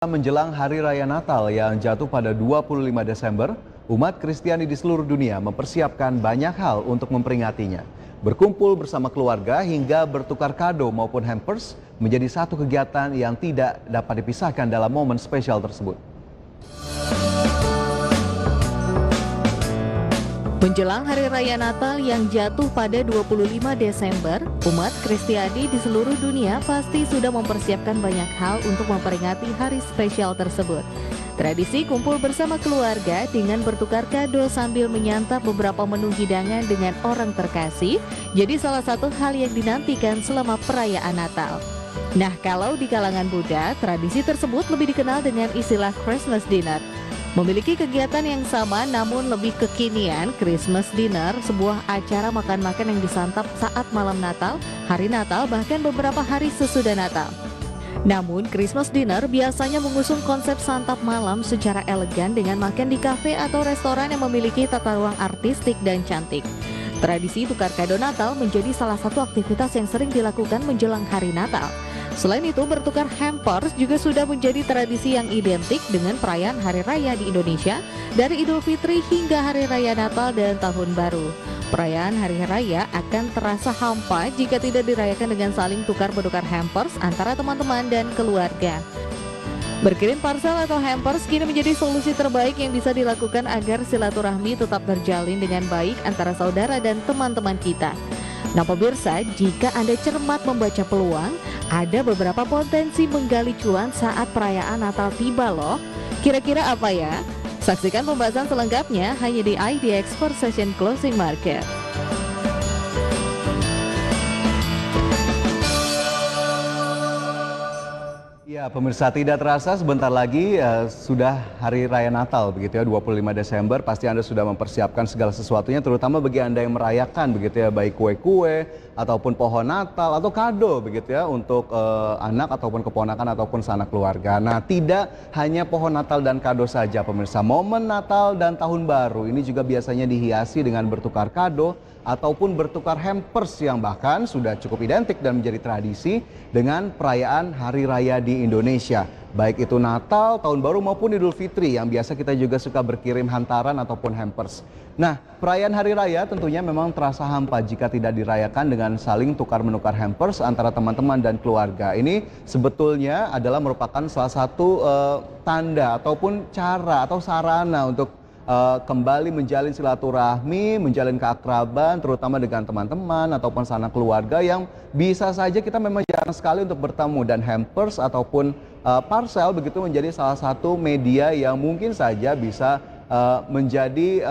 Menjelang Hari Raya Natal yang jatuh pada 25 Desember, umat Kristiani di seluruh dunia mempersiapkan banyak hal untuk memperingatinya. Berkumpul bersama keluarga hingga bertukar kado maupun hampers menjadi satu kegiatan yang tidak dapat dipisahkan dalam momen spesial tersebut. Menjelang Hari Raya Natal yang jatuh pada 25 Desember, umat Kristiani di seluruh dunia pasti sudah mempersiapkan banyak hal untuk memperingati hari spesial tersebut. Tradisi kumpul bersama keluarga dengan bertukar kado sambil menyantap beberapa menu hidangan dengan orang terkasih jadi salah satu hal yang dinantikan selama perayaan Natal. Nah, kalau di kalangan Buddha, tradisi tersebut lebih dikenal dengan istilah Christmas Dinner. Memiliki kegiatan yang sama namun lebih kekinian, Christmas Dinner, sebuah acara makan-makan yang disantap saat malam Natal, hari Natal, bahkan beberapa hari sesudah Natal. Namun, Christmas Dinner biasanya mengusung konsep santap malam secara elegan dengan makan di kafe atau restoran yang memiliki tata ruang artistik dan cantik. Tradisi tukar kado Natal menjadi salah satu aktivitas yang sering dilakukan menjelang hari Natal. Selain itu, bertukar hampers juga sudah menjadi tradisi yang identik dengan perayaan Hari Raya di Indonesia, dari Idul Fitri hingga Hari Raya Natal dan Tahun Baru. Perayaan Hari Raya akan terasa hampa jika tidak dirayakan dengan saling tukar-menukar hampers antara teman-teman dan keluarga. Berkirim parcel atau hampers kini menjadi solusi terbaik yang bisa dilakukan agar silaturahmi tetap terjalin dengan baik antara saudara dan teman-teman kita. Nah pemirsa, jika Anda cermat membaca peluang, ada beberapa potensi menggali cuan saat perayaan Natal tiba loh. Kira-kira apa ya? Saksikan pembahasan selengkapnya hanya di IDX for Session Closing Market. Ya, pemirsa, tidak terasa sebentar lagi sudah Hari Raya Natal begitu ya, 25 Desember. Pasti Anda sudah mempersiapkan segala sesuatunya, terutama bagi Anda yang merayakan begitu ya, baik kue-kue ataupun pohon Natal atau kado begitu ya untuk anak ataupun keponakan ataupun sanak keluarga. Nah, tidak hanya pohon Natal dan kado saja pemirsa. Momen Natal dan Tahun Baru ini juga biasanya dihiasi dengan bertukar kado ataupun bertukar hampers yang bahkan sudah cukup identik dan menjadi tradisi dengan perayaan Hari Raya di Indonesia. Baik itu Natal, Tahun Baru maupun Idul Fitri yang biasa kita juga suka berkirim hantaran ataupun hampers. Nah, perayaan Hari Raya tentunya memang terasa hampa jika tidak dirayakan dengan saling tukar-menukar hampers antara teman-teman dan keluarga. Ini sebetulnya adalah merupakan salah satu tanda ataupun cara atau sarana untuk kembali menjalin silaturahmi, menjalin keakraban, terutama dengan teman-teman ataupun sanak keluarga yang bisa saja kita memang jarang sekali untuk bertemu, dan hampers ataupun parcel begitu menjadi salah satu media yang mungkin saja bisa menjadi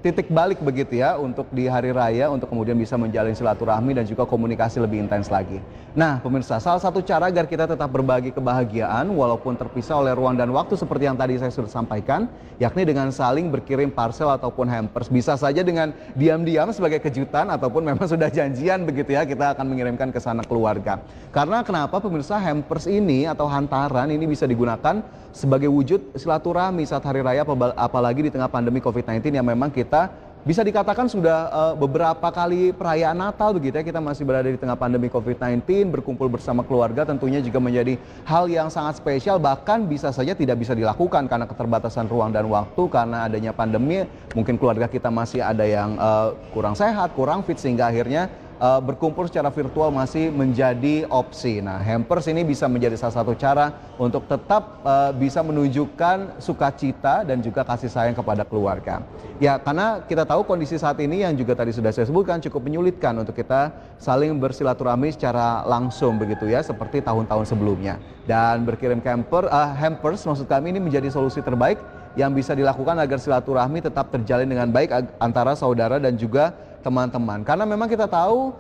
titik balik begitu ya untuk di hari raya untuk kemudian bisa menjalin silaturahmi dan juga komunikasi lebih intens lagi. Nah pemirsa, salah satu cara agar kita tetap berbagi kebahagiaan walaupun terpisah oleh ruang dan waktu seperti yang tadi saya sudah sampaikan, yakni dengan saling berkirim parcel ataupun hampers. Bisa saja dengan diam-diam sebagai kejutan ataupun memang sudah janjian begitu ya, kita akan mengirimkan ke sana keluarga. Karena kenapa pemirsa, hampers ini atau hantaran ini bisa digunakan sebagai wujud silaturahmi saat hari raya, apalagi di tengah pandemi COVID-19 yang memang kita bisa dikatakan sudah beberapa kali perayaan Natal begitu ya, kita masih berada di tengah pandemi COVID-19, berkumpul bersama keluarga tentunya juga menjadi hal yang sangat spesial, bahkan bisa saja tidak bisa dilakukan karena keterbatasan ruang dan waktu karena adanya pandemi. Mungkin keluarga kita masih ada yang kurang sehat, kurang fit, sehingga akhirnya berkumpul secara virtual masih menjadi opsi. Nah, hampers ini bisa menjadi salah satu cara untuk tetap bisa menunjukkan sukacita dan juga kasih sayang kepada keluarga. Ya, karena kita tahu kondisi saat ini yang juga tadi sudah saya sebutkan cukup menyulitkan untuk kita saling bersilaturahmi secara langsung begitu ya, seperti tahun-tahun sebelumnya. Dan berkirim hampers maksud kami ini menjadi solusi terbaik yang bisa dilakukan agar silaturahmi tetap terjalin dengan baik antara saudara dan juga teman-teman. Karena memang kita tahu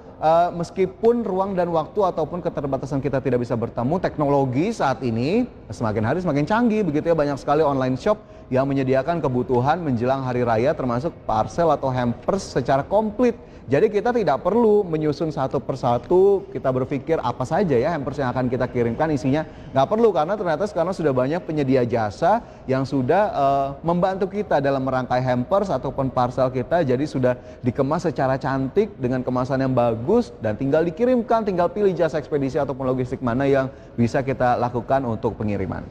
meskipun ruang dan waktu ataupun keterbatasan kita tidak bisa bertemu, teknologi saat ini semakin hari semakin canggih begitu ya. Banyak sekali online shop yang menyediakan kebutuhan menjelang hari raya termasuk parcel atau hampers secara komplit. Jadi kita tidak perlu menyusun satu persatu, kita berpikir apa saja ya hampers yang akan kita kirimkan isinya. Nggak perlu, karena ternyata sekarang sudah banyak penyedia jasa yang sudah membantu kita dalam merangkai hampers ataupun parcel kita. Jadi sudah dikemas secara cantik dengan kemasan yang bagus dan tinggal dikirimkan, tinggal pilih jasa ekspedisi ataupun logistik mana yang bisa kita lakukan untuk pengiriman.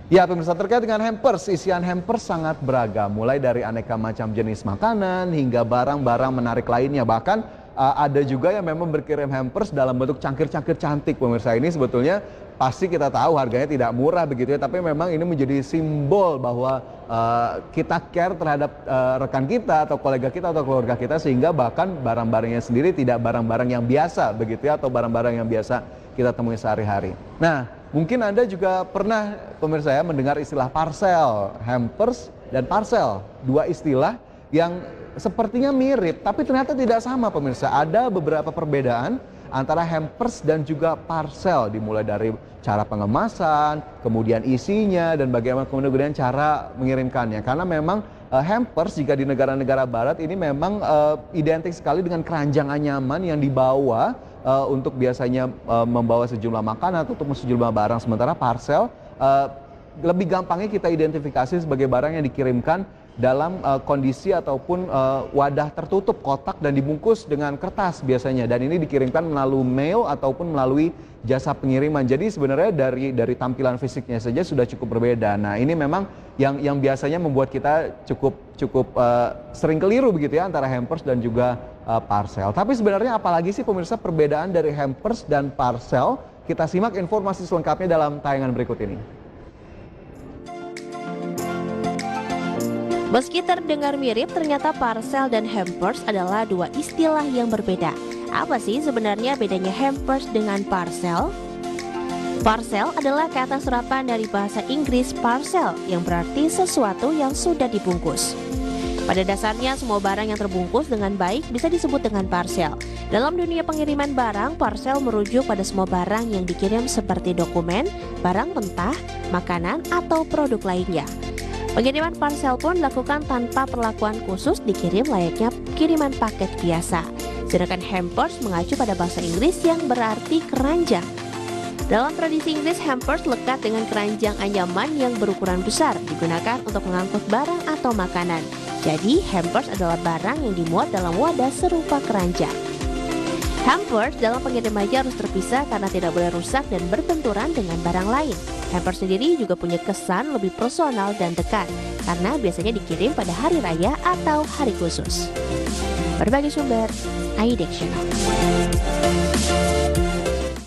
Ya pemirsa, terkait dengan hampers, isian hampers sangat beragam. Mulai dari aneka macam jenis makanan hingga barang-barang menarik lainnya. Bahkan ada juga yang memang berkirim hampers dalam bentuk cangkir-cangkir cantik pemirsa. Ini sebetulnya pasti kita tahu harganya tidak murah begitu ya. Tapi memang ini menjadi simbol bahwa kita care terhadap rekan kita atau kolega kita atau keluarga kita. Sehingga bahkan barang-barangnya sendiri tidak barang-barang yang biasa begitu ya. Atau barang-barang yang biasa kita temui sehari-hari. Nah, mungkin Anda juga pernah pemirsa ya mendengar istilah parcel, hampers dan parcel. Dua istilah yang sepertinya mirip tapi ternyata tidak sama pemirsa. Ada beberapa perbedaan antara hampers dan juga parcel, dimulai dari cara pengemasan, kemudian isinya dan bagaimana kemudian cara mengirimkannya. Karena memang hampers jika di negara-negara barat ini memang identik sekali dengan keranjang anyaman yang dibawa untuk biasanya membawa sejumlah makanan atau sejumlah barang. Sementara parcel lebih gampangnya kita identifikasi sebagai barang yang dikirimkan dalam kondisi ataupun wadah tertutup, kotak dan dibungkus dengan kertas biasanya. Dan ini dikirimkan melalui mail ataupun melalui jasa pengiriman. Jadi sebenarnya dari tampilan fisiknya saja sudah cukup berbeda. Nah ini memang yang biasanya membuat kita cukup sering keliru begitu ya antara hampers dan juga parcel. Tapi sebenarnya apalagi sih pemirsa perbedaan dari hampers dan parcel? Kita simak informasi selengkapnya dalam tayangan berikut ini. Meski terdengar mirip, ternyata parcel dan hampers adalah dua istilah yang berbeda. Apa sih sebenarnya bedanya hampers dengan parcel? Parcel adalah kata serapan dari bahasa Inggris parcel yang berarti sesuatu yang sudah dibungkus. Pada dasarnya semua barang yang terbungkus dengan baik bisa disebut dengan parcel. Dalam dunia pengiriman barang, parcel merujuk pada semua barang yang dikirim seperti dokumen, barang mentah, makanan, atau produk lainnya. Pengiriman parcel pun dilakukan tanpa perlakuan khusus, dikirim layaknya kiriman paket biasa. Sedangkan hampers mengacu pada bahasa Inggris yang berarti keranjang. Dalam tradisi Inggris, hampers lekat dengan keranjang anyaman yang berukuran besar, digunakan untuk mengangkut barang atau makanan. Jadi, hampers adalah barang yang dimuat dalam wadah serupa keranjang. Hampers dalam pengirimannya harus terpisah karena tidak boleh rusak dan berbenturan dengan barang lain. Hampers sendiri juga punya kesan lebih personal dan dekat karena biasanya dikirim pada hari raya atau hari khusus. Berbagai sumber, iDex Channel.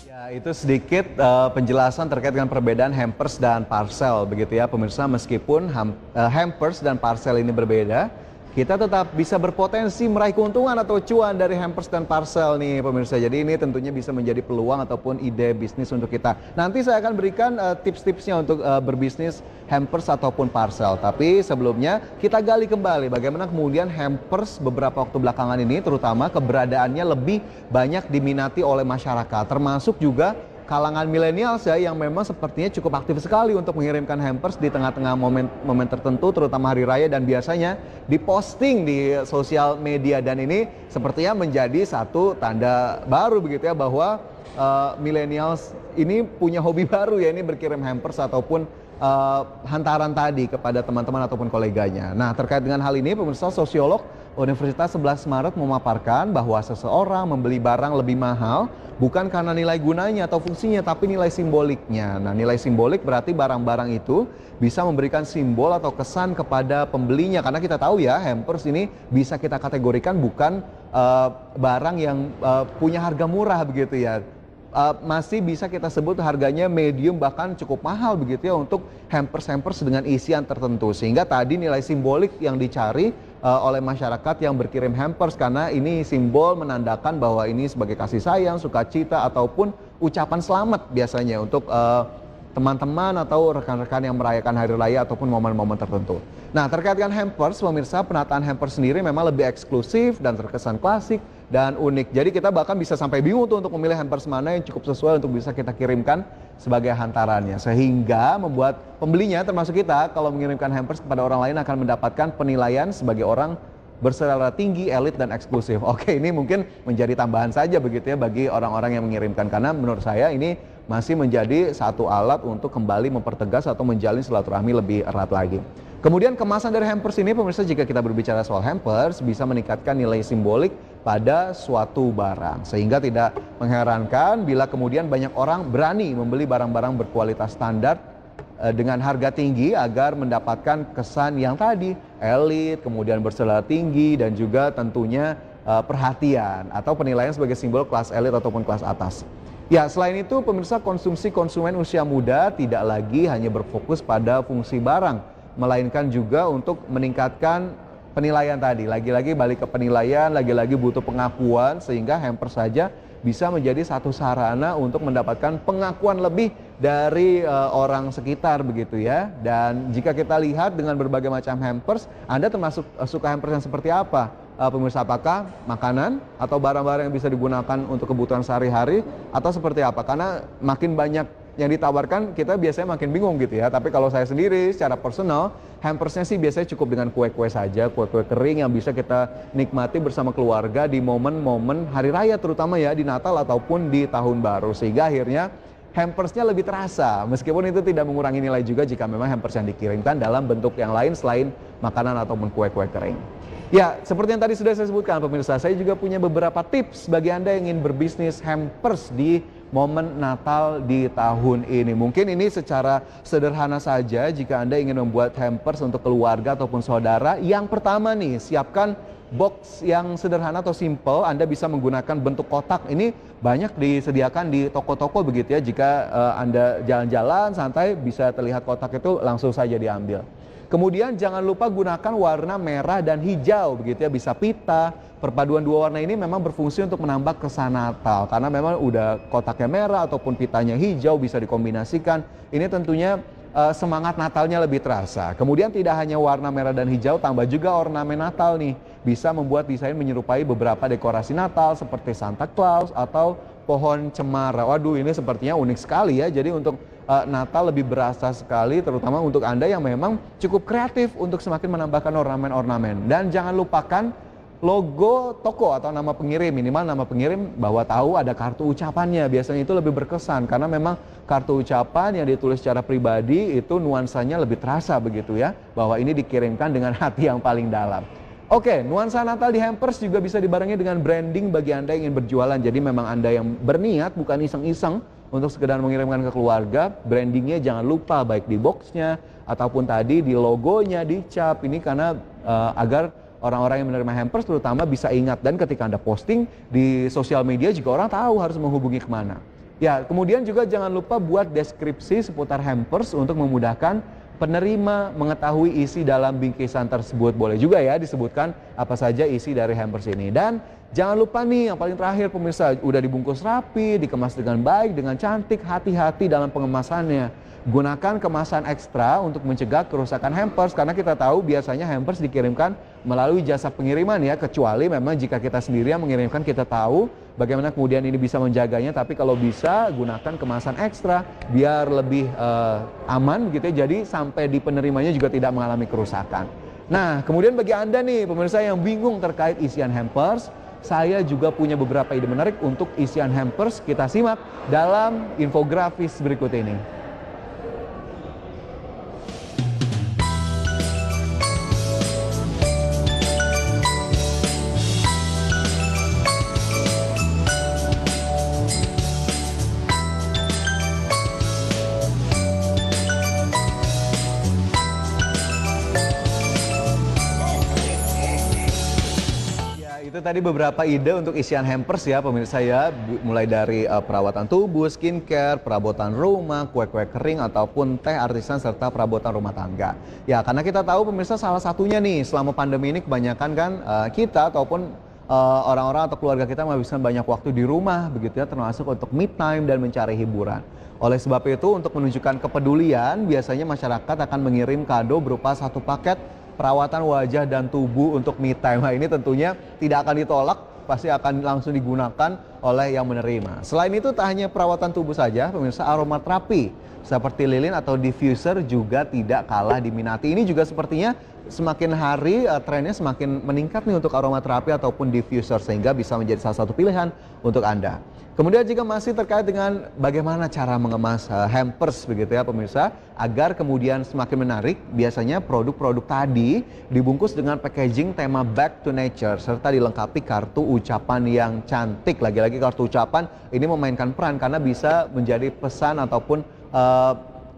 Ya, itu sedikit penjelasan terkait dengan perbedaan hampers dan parcel begitu ya pemirsa. Meskipun hampers dan parcel ini berbeda, kita tetap bisa berpotensi meraih keuntungan atau cuan dari hampers dan parcel nih pemirsa. Jadi ini tentunya bisa menjadi peluang ataupun ide bisnis untuk kita. Nanti saya akan berikan tips-tipsnya untuk berbisnis hampers ataupun parcel. Tapi sebelumnya kita gali kembali bagaimana kemudian hampers beberapa waktu belakangan ini terutama keberadaannya lebih banyak diminati oleh masyarakat. Termasuk juga kalangan milenial yang memang sepertinya cukup aktif sekali untuk mengirimkan hampers di tengah-tengah momen tertentu terutama hari raya dan biasanya diposting di sosial media. Dan ini sepertinya menjadi satu tanda baru begitu ya bahwa milenials ini punya hobi baru ya, ini berkirim hampers ataupun hantaran tadi kepada teman-teman ataupun koleganya. Nah terkait dengan hal ini pemirsa, sosiolog Universitas 11 Maret memaparkan bahwa seseorang membeli barang lebih mahal bukan karena nilai gunanya atau fungsinya, tapi nilai simboliknya. Nah, nilai simbolik berarti barang-barang itu bisa memberikan simbol atau kesan kepada pembelinya. Karena kita tahu ya, hampers ini bisa kita kategorikan bukan barang yang punya harga murah begitu ya. Masih bisa kita sebut harganya medium bahkan cukup mahal begitu ya untuk hampers-hampers dengan isian tertentu. Sehingga tadi nilai simbolik yang dicari oleh masyarakat yang berkirim hampers karena ini simbol menandakan bahwa ini sebagai kasih sayang, sukacita ataupun ucapan selamat biasanya untuk teman-teman atau rekan-rekan yang merayakan hari raya ataupun momen-momen tertentu. Nah terkait dengan hampers pemirsa, penataan hampers sendiri memang lebih eksklusif dan terkesan klasik dan unik. Jadi kita bahkan bisa sampai bingung tuh untuk memilih hampers mana yang cukup sesuai untuk bisa kita kirimkan sebagai hantarannya. Sehingga membuat pembelinya termasuk kita kalau mengirimkan hampers kepada orang lain akan mendapatkan penilaian sebagai orang berselera tinggi, elit dan eksklusif. Oke, ini mungkin menjadi tambahan saja begitu ya bagi orang-orang yang mengirimkan. Karena menurut saya ini masih menjadi satu alat untuk kembali mempertegas atau menjalin silaturahmi lebih erat lagi. Kemudian kemasan dari hampers ini pemirsa, jika kita berbicara soal hampers bisa meningkatkan nilai simbolik pada suatu barang. Sehingga tidak mengherankan bila kemudian banyak orang berani membeli barang-barang berkualitas standar dengan harga tinggi agar mendapatkan kesan yang tadi elit, kemudian berselera tinggi dan juga tentunya perhatian atau penilaian sebagai simbol kelas elit ataupun kelas atas. Ya, selain itu pemirsa, konsumsi konsumen usia muda tidak lagi hanya berfokus pada fungsi barang, melainkan juga untuk meningkatkan penilaian tadi. Lagi-lagi balik ke penilaian, lagi-lagi butuh pengakuan sehingga hampers saja bisa menjadi satu sarana untuk mendapatkan pengakuan lebih dari orang sekitar begitu ya. Dan jika kita lihat dengan berbagai macam hampers, Anda termasuk suka hampers yang seperti apa? Pemirsa, apakah makanan atau barang-barang yang bisa digunakan untuk kebutuhan sehari-hari atau seperti apa? Karena makin banyak yang ditawarkan kita biasanya makin bingung gitu ya. Tapi kalau saya sendiri secara personal, hampersnya sih biasanya cukup dengan kue-kue saja, kue-kue kering yang bisa kita nikmati bersama keluarga di momen-momen hari raya, terutama ya di Natal ataupun di Tahun Baru, sehingga akhirnya hampersnya lebih terasa, meskipun itu tidak mengurangi nilai juga jika memang hampers yang dikirimkan dalam bentuk yang lain selain makanan ataupun kue-kue kering. Ya, seperti yang tadi sudah saya sebutkan pemirsa, saya juga punya beberapa tips bagi Anda yang ingin berbisnis hampers di momen Natal di tahun ini. Mungkin ini secara sederhana saja jika Anda ingin membuat hampers untuk keluarga ataupun saudara. Yang pertama nih, siapkan box yang sederhana atau simple. Anda bisa menggunakan bentuk kotak. Ini banyak disediakan di toko-toko begitu ya. Jika Anda jalan-jalan santai bisa terlihat kotak itu langsung saja diambil. Kemudian jangan lupa gunakan warna merah dan hijau begitu ya, bisa pita. Perpaduan dua warna ini memang berfungsi untuk menambah kesan Natal karena memang udah kotaknya merah ataupun pitanya hijau bisa dikombinasikan. Ini tentunya semangat Natalnya lebih terasa. Kemudian tidak hanya warna merah dan hijau, tambah juga ornamen Natal nih. Bisa membuat desain menyerupai beberapa dekorasi Natal seperti Santa Claus atau pohon cemara. Waduh, ini sepertinya unik sekali ya. Jadi untuk Natal lebih berasa sekali, terutama untuk Anda yang memang cukup kreatif untuk semakin menambahkan ornamen-ornamen. Dan jangan lupakan logo toko atau nama pengirim, minimal nama pengirim bahwa tahu ada kartu ucapannya. Biasanya itu lebih berkesan karena memang kartu ucapan yang ditulis secara pribadi itu nuansanya lebih terasa begitu ya, bahwa ini dikirimkan dengan hati yang paling dalam. Oke, nuansa Natal di hampers juga bisa dibarengi dengan branding bagi Anda yang ingin berjualan. Jadi memang Anda yang berniat bukan iseng-iseng untuk sekedar mengirimkan ke keluarga, brandingnya jangan lupa baik di boxnya ataupun tadi di logonya, dicap. Ini karena agar orang-orang yang menerima hampers terutama bisa ingat, dan ketika Anda posting di sosial media juga orang tahu harus menghubungi kemana. Ya, kemudian juga jangan lupa buat deskripsi seputar hampers untuk memudahkan penerima mengetahui isi dalam bingkisan tersebut. Boleh juga ya disebutkan apa saja isi dari hampers ini. Dan jangan lupa nih yang paling terakhir pemirsa, udah dibungkus rapi, dikemas dengan baik, dengan cantik, hati-hati dalam pengemasannya. Gunakan kemasan ekstra untuk mencegah kerusakan hampers, karena kita tahu biasanya hampers dikirimkan melalui jasa pengiriman ya, kecuali memang jika kita sendiri yang mengirimkan, kita tahu bagaimana kemudian ini bisa menjaganya. Tapi kalau bisa gunakan kemasan ekstra biar lebih aman gitu ya, jadi sampai di penerimanya juga tidak mengalami kerusakan. Nah, kemudian bagi Anda nih pemirsa yang bingung terkait isian hampers, saya juga punya beberapa ide menarik untuk isian hampers. Kita simak dalam infografis berikut ini. Itu tadi beberapa ide untuk isian hampers ya pemirsa ya, mulai dari perawatan tubuh, skincare, perabotan rumah, kue-kue kering ataupun teh artisan serta perabotan rumah tangga. Ya, karena kita tahu pemirsa salah satunya nih selama pandemi ini kebanyakan kan kita ataupun orang-orang atau keluarga kita menghabiskan banyak waktu di rumah begitu ya, termasuk untuk me time dan mencari hiburan. Oleh sebab itu untuk menunjukkan kepedulian biasanya masyarakat akan mengirim kado berupa satu paket perawatan wajah dan tubuh untuk me time. Nah, ini tentunya tidak akan ditolak, pasti akan langsung digunakan oleh yang menerima. Selain itu tak hanya perawatan tubuh saja, pemirsa, aromaterapi seperti lilin atau diffuser juga tidak kalah diminati. Ini juga sepertinya semakin hari trennya semakin meningkat nih untuk aromaterapi ataupun diffuser, sehingga bisa menjadi salah satu pilihan untuk Anda. Kemudian jika masih terkait dengan bagaimana cara mengemas hampers begitu ya pemirsa, agar kemudian semakin menarik, biasanya produk-produk tadi dibungkus dengan packaging tema Back to Nature serta dilengkapi kartu ucapan yang cantik. Lagi-lagi kartu ucapan ini memainkan peran karena bisa menjadi pesan ataupun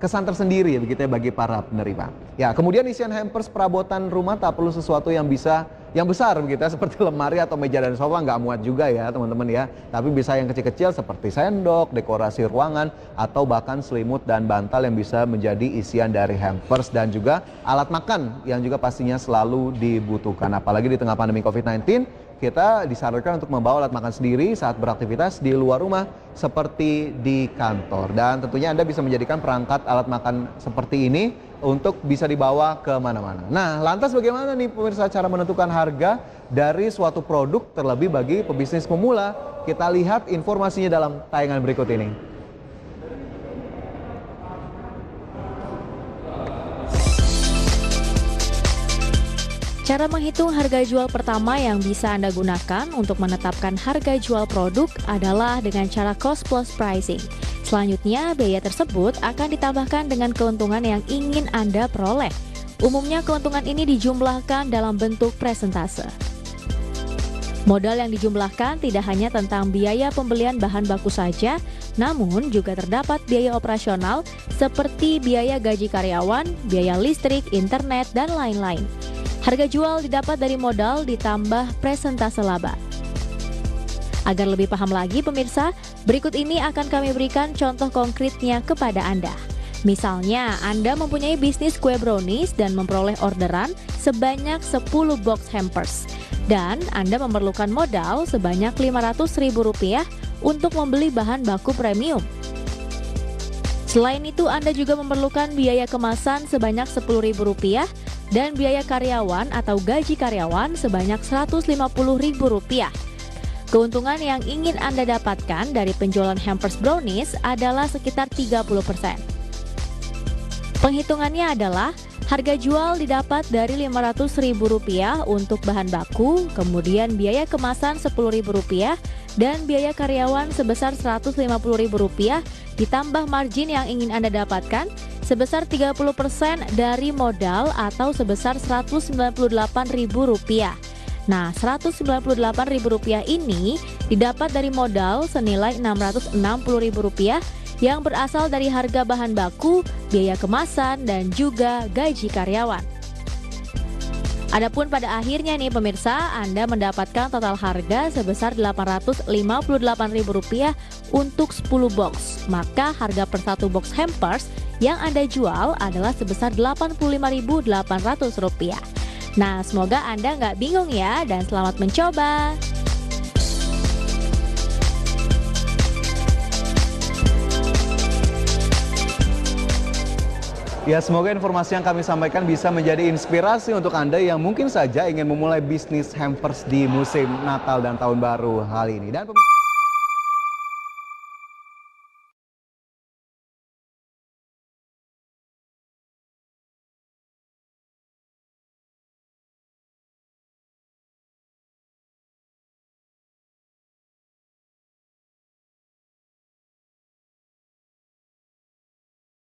kesan tersendiri begitu ya bagi para penerima. Ya, kemudian isian hampers perabotan rumah tak perlu sesuatu yang besar begitu ya, seperti lemari atau meja dan sofa, nggak muat juga ya teman-teman ya. Tapi bisa yang kecil-kecil seperti sendok, dekorasi ruangan, atau bahkan selimut dan bantal yang bisa menjadi isian dari hampers, dan juga alat makan yang juga pastinya selalu dibutuhkan. Apalagi di tengah pandemi COVID-19, kita disarankan untuk membawa alat makan sendiri saat beraktivitas di luar rumah seperti di kantor. Dan tentunya Anda bisa menjadikan perangkat alat makan seperti ini untuk bisa dibawa ke mana-mana. Nah, lantas bagaimana nih pemirsa cara menentukan harga dari suatu produk, terlebih bagi pebisnis pemula? Kita lihat informasinya dalam tayangan berikut ini. Cara menghitung harga jual pertama yang bisa Anda gunakan untuk menetapkan harga jual produk adalah dengan cara cost plus pricing. Selanjutnya, biaya tersebut akan ditambahkan dengan keuntungan yang ingin Anda peroleh. Umumnya keuntungan ini dijumlahkan dalam bentuk presentase. Modal yang dijumlahkan tidak hanya tentang biaya pembelian bahan baku saja, namun juga terdapat biaya operasional seperti biaya gaji karyawan, biaya listrik, internet, dan lain-lain. Harga jual didapat dari modal ditambah presentase laba. Agar lebih paham lagi pemirsa, berikut ini akan kami berikan contoh konkretnya kepada Anda. Misalnya, Anda mempunyai bisnis kue brownies dan memperoleh orderan sebanyak 10 box hampers. Dan Anda memerlukan modal sebanyak Rp500.000 untuk membeli bahan baku premium. Selain itu, Anda juga memerlukan biaya kemasan sebanyak Rp10.000 dan biaya karyawan atau gaji karyawan sebanyak Rp150.000. Keuntungan yang ingin Anda dapatkan dari penjualan hampers brownies adalah sekitar 30%. Penghitungannya adalah harga jual didapat dari Rp500.000 untuk bahan baku, kemudian biaya kemasan Rp10.000 dan biaya karyawan sebesar Rp150.000 ditambah margin yang ingin Anda dapatkan sebesar 30% dari modal atau sebesar Rp198.000. Nah, Rp198.000 ini didapat dari modal senilai Rp660.000 yang berasal dari harga bahan baku, biaya kemasan, dan juga gaji karyawan. Adapun pada akhirnya nih pemirsa, Anda mendapatkan total harga sebesar Rp858.000 untuk 10 box. Maka harga per satu box hampers yang Anda jual adalah sebesar Rp85.800. Nah, semoga Anda nggak bingung ya, dan selamat mencoba. Ya, semoga informasi yang kami sampaikan bisa menjadi inspirasi untuk Anda yang mungkin saja ingin memulai bisnis hampers di musim Natal dan Tahun Baru kali ini. Dan